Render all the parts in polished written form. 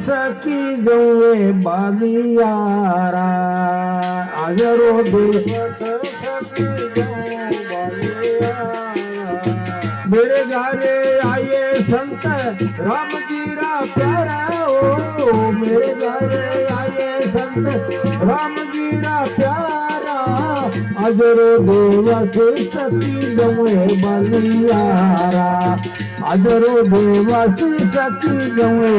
सकी गए बालियारा आजरो दिवस सकी गए बालियारा मेरे घरे आए संत राम जीरा प्यारा ओ मेरे घरे आए संत राम जीरा प्यारा अजरो दिवस सकी गए बलिहारा अजरो दिवस सकी गए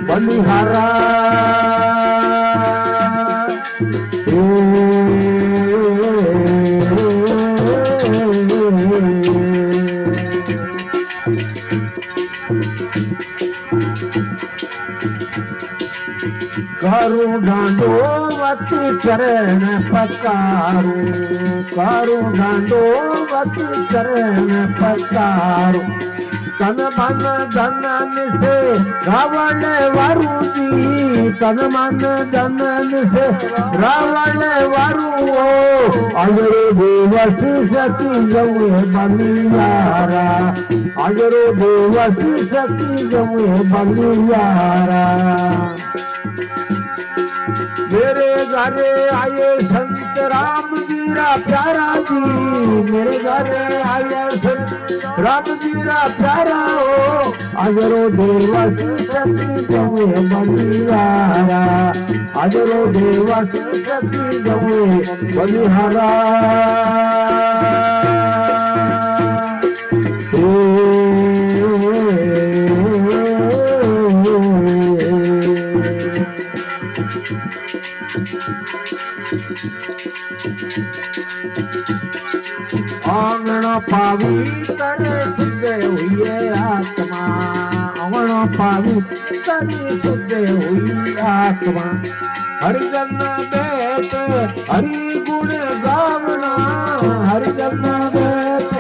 बलिहारा करू डांडो वती चरण पकारू करू डांडो वती चरण पकारू तन मन धन से रावण वारूदी तन मन धन से रावण वारू अजरो दिवस सती गए बलिहारा अजरो दिवस सती गए बलिहारा मेरे घरे आए संत राम जीरा प्यारा जी मेरे घरे आए संत राम जीरा प्यारा हो अजरो दिवस सती गए बलिहारा अजरो दिवस सती गए बलिहारा आंगण पवित्र शुद्ध हुई आत्मा आंगण पवित्र शुद्ध हुई आत्मा हरिजन बैठ हरि गुण गावना हरिजन बैठ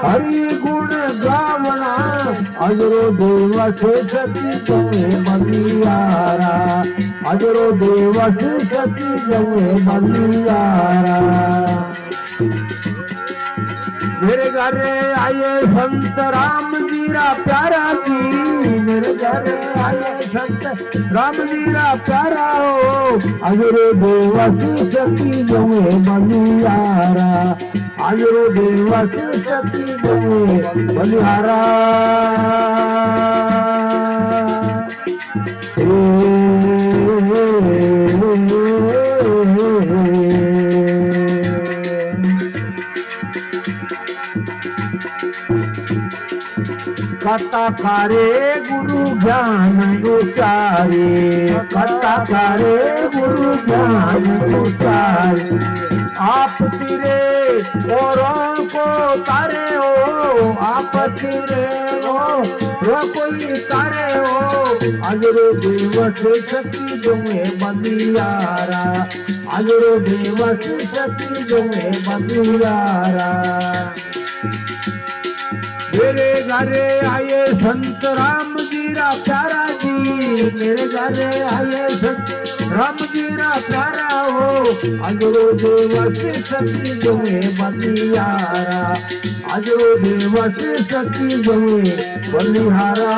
हरि गुण गावना अजरो दिवस सती गए बलिहारा अजरो दिवस सती गए बलिहारा मेरे घरे आए संत राम जीरा प्यारा जी मेरे घरे आए संत राम जीरा प्यारा हो अजरो दिवस सती गए बलिहारा अजरो दिवस सती गए बलिहारा कथा करे गुरु ज्ञान उचारे कथा करे गुरु ज्ञान उचारे आप तिरे औरों को तारे हो आप तिरे हो कोई तारे हो अजरो दिवस सती गए बलिहारा अजरो दिवस सती गए बलिहारा मेरे घरे आए संत राम जीरा प्यारा जी मेरे घरे आए संत राम जीरा प्यारा हो अजरो दिवस सती गए बलिहारा अजरो दिवस सती गए बलिहारा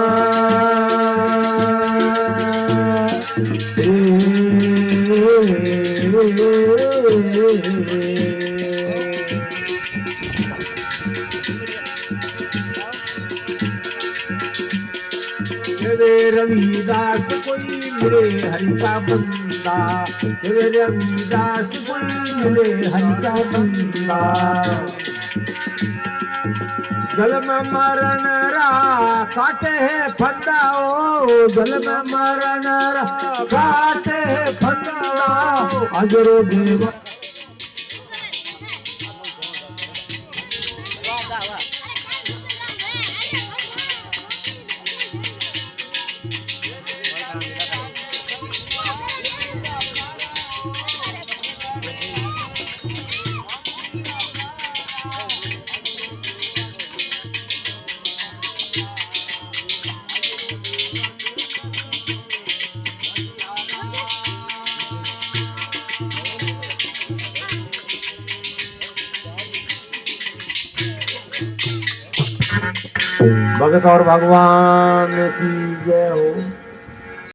रविदास कोई मिले हरि का बंदा रविदास कोई मिले हरि का बंदा जल में मरण रा काटे है फंदा ओ जल में मरण रा काटे है फंदा अजरो देव भगत और भगवान की जय हो।